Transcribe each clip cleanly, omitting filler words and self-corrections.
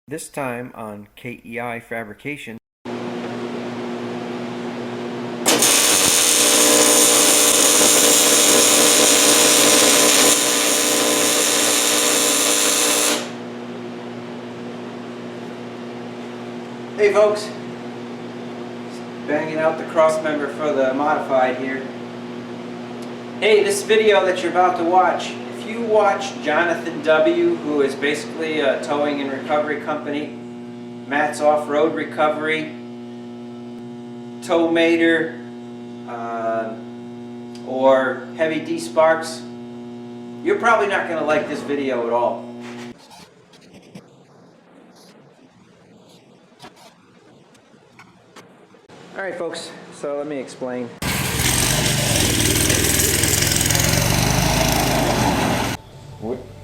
This time on KEI Fabrication. Hey folks, banging out the cross member for the modified here. Hey, this video that you're about to watch, if you watch Jonathan W., who is basically a towing and recovery company, Matt's Off-Road Recovery, Towmater, or Heavy D Sparks, you're probably not going to like this video at all. Alright folks, so let me explain.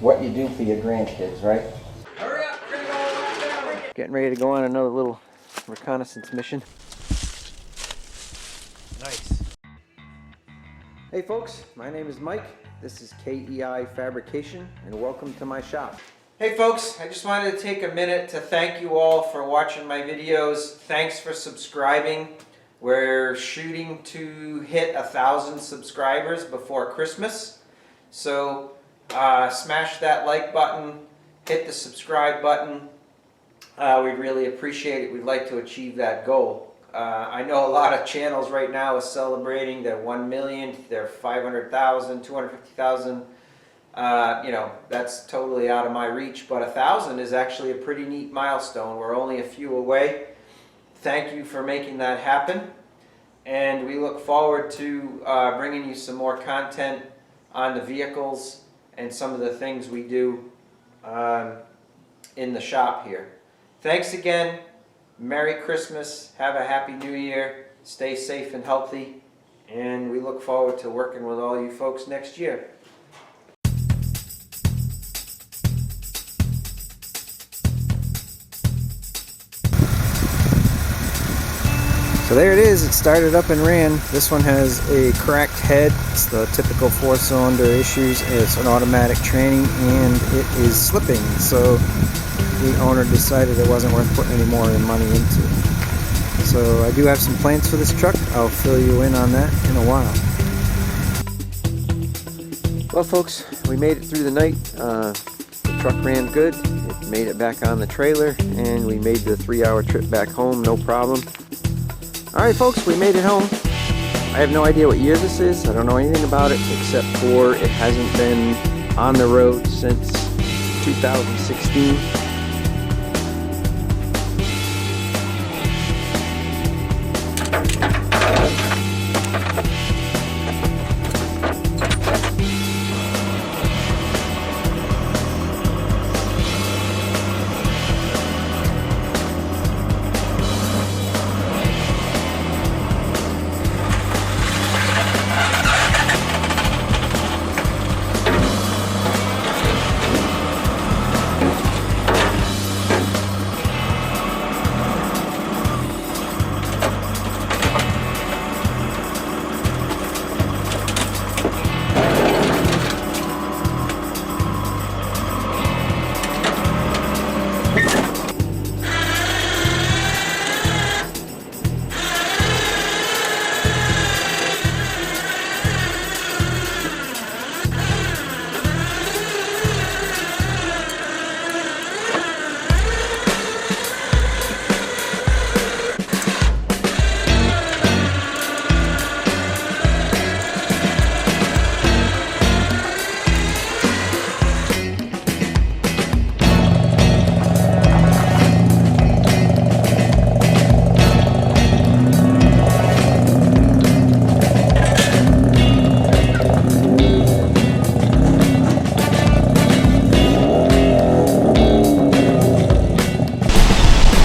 What you do for your grandkids, right? Hurry up, we're gonna go all the way down. Getting ready to go on another little reconnaissance mission. Nice. Hey folks, my name is Mike. This is KEI Fabrication, and welcome to my shop. Hey folks, I just wanted to take a minute to thank you all for watching my videos. Thanks for subscribing. We're shooting to hit 1,000 subscribers before Christmas. So smash that like button, hit the subscribe button. We'd really appreciate it. We'd like to achieve that goal. I know a lot of channels right now are celebrating their 1 million, their 500,000, 250,000. You know, that's totally out of my reach, but 1,000 is actually a pretty neat milestone. We're only a few away. Thank you for making that happen, and we look forward to bringing you some more content on the vehicles and some of the things we do in the shop here. Thanks again. Merry Christmas. Have a Happy New Year. Stay safe and healthy, and we look forward to working with all you folks next year. So there it is, it started up and ran. This one has a cracked head. It's the typical 4-cylinder issues. It's an automatic tranny and it is slipping. So the owner decided it wasn't worth putting any more money into. So I do have some plans for this truck. I'll fill you in on that in a while. Well folks, we made it through the night. The truck ran good. It made it back on the trailer and we made the 3-hour trip back home, no problem. Alright folks, we made it home. I have no idea what year this is. I don't know anything about it except for it hasn't been on the road since 2016.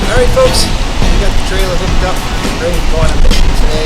Alright folks, we got the trailer hooked up, ready to go on a mission today.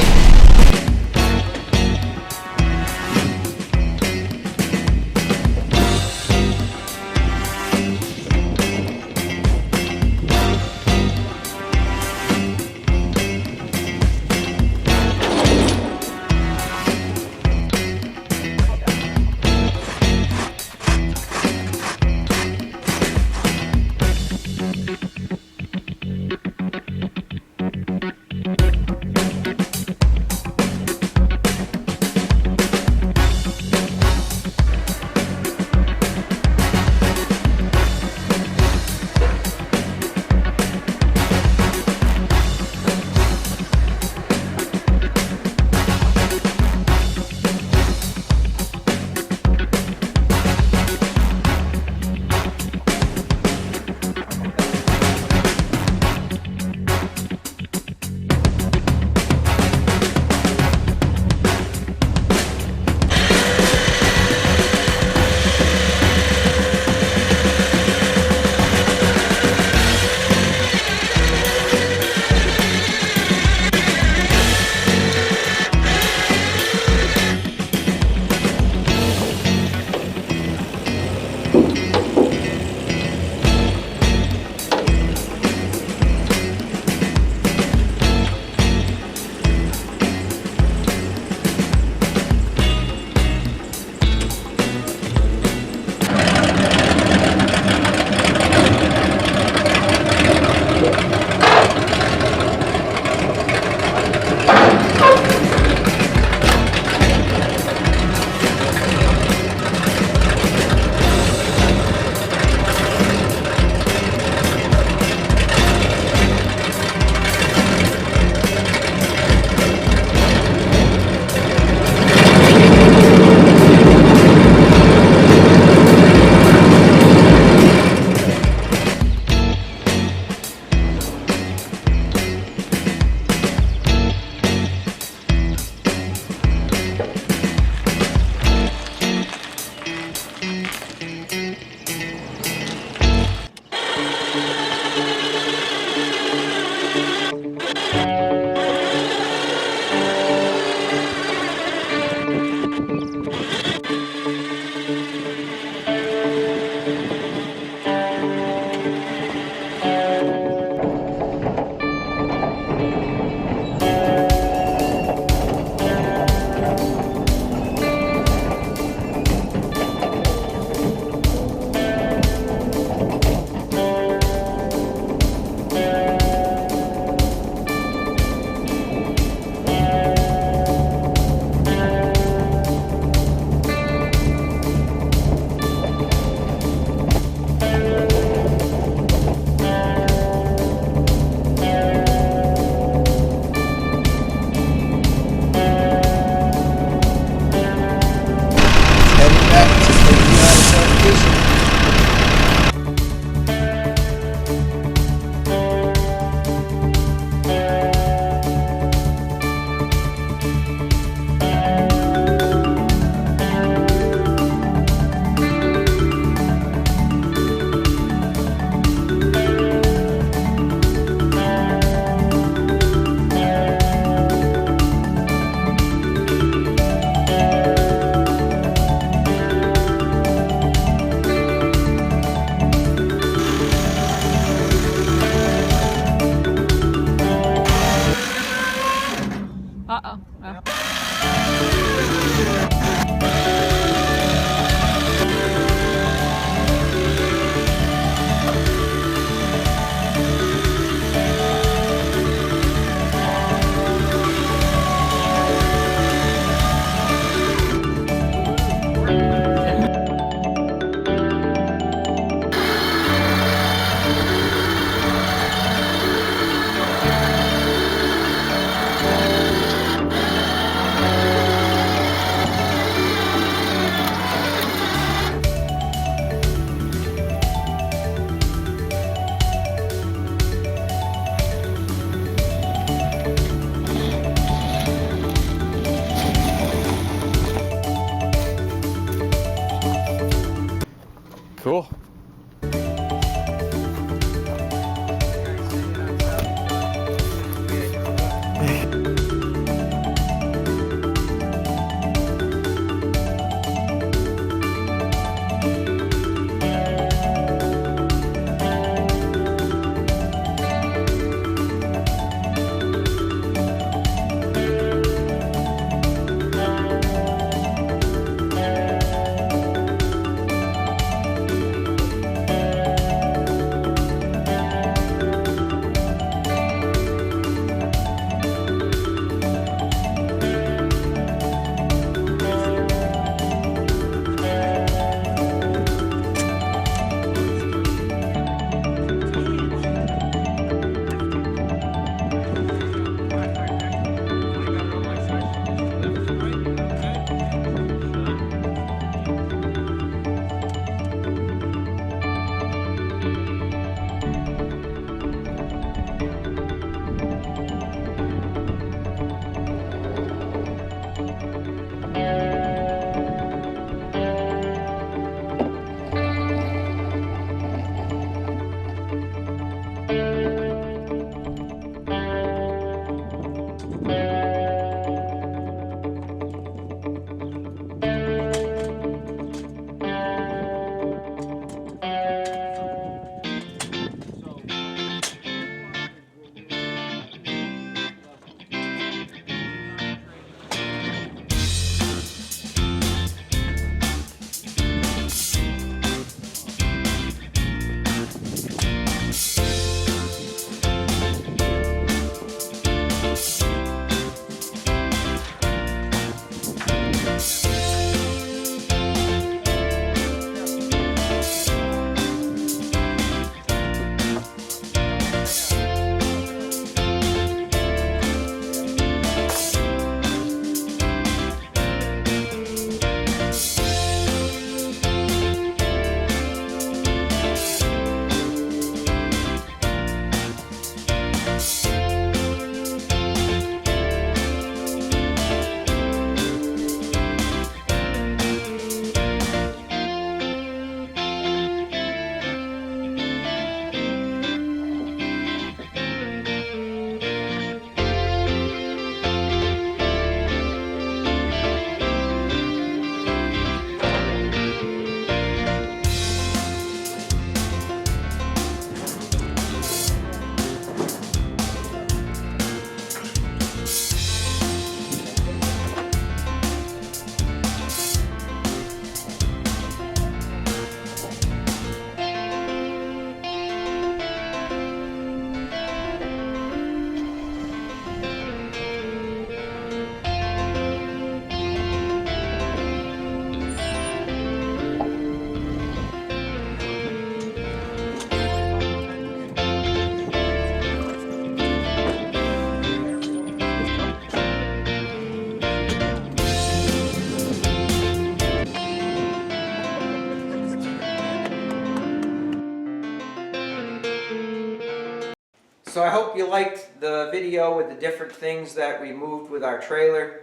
So I hope you liked the video with the different things that we moved with our trailer.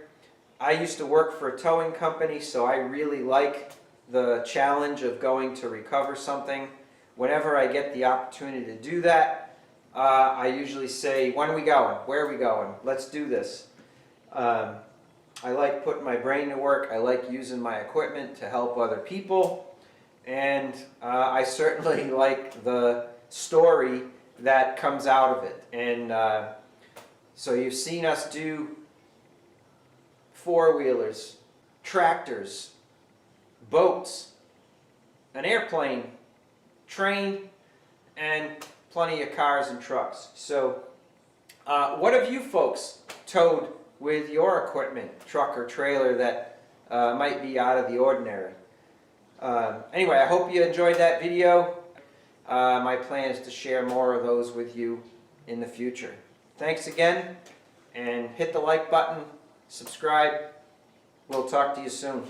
I used to work for a towing company, so I really like the challenge of going to recover something. Whenever I get the opportunity to do that, I usually say, when are we going? Where are we going? Let's do this. I like putting my brain to work. I like using my equipment to help other people. And I certainly like the story that comes out of it. And so you've seen us do four-wheelers, tractors, boats, an airplane, train, and plenty of cars and trucks. So what have you folks towed with your equipment, truck or trailer, that might be out of the ordinary? Anyway, I hope you enjoyed that video. My plan is to share more of those with you in the future. Thanks again, and hit the like button, subscribe. We'll talk to you soon.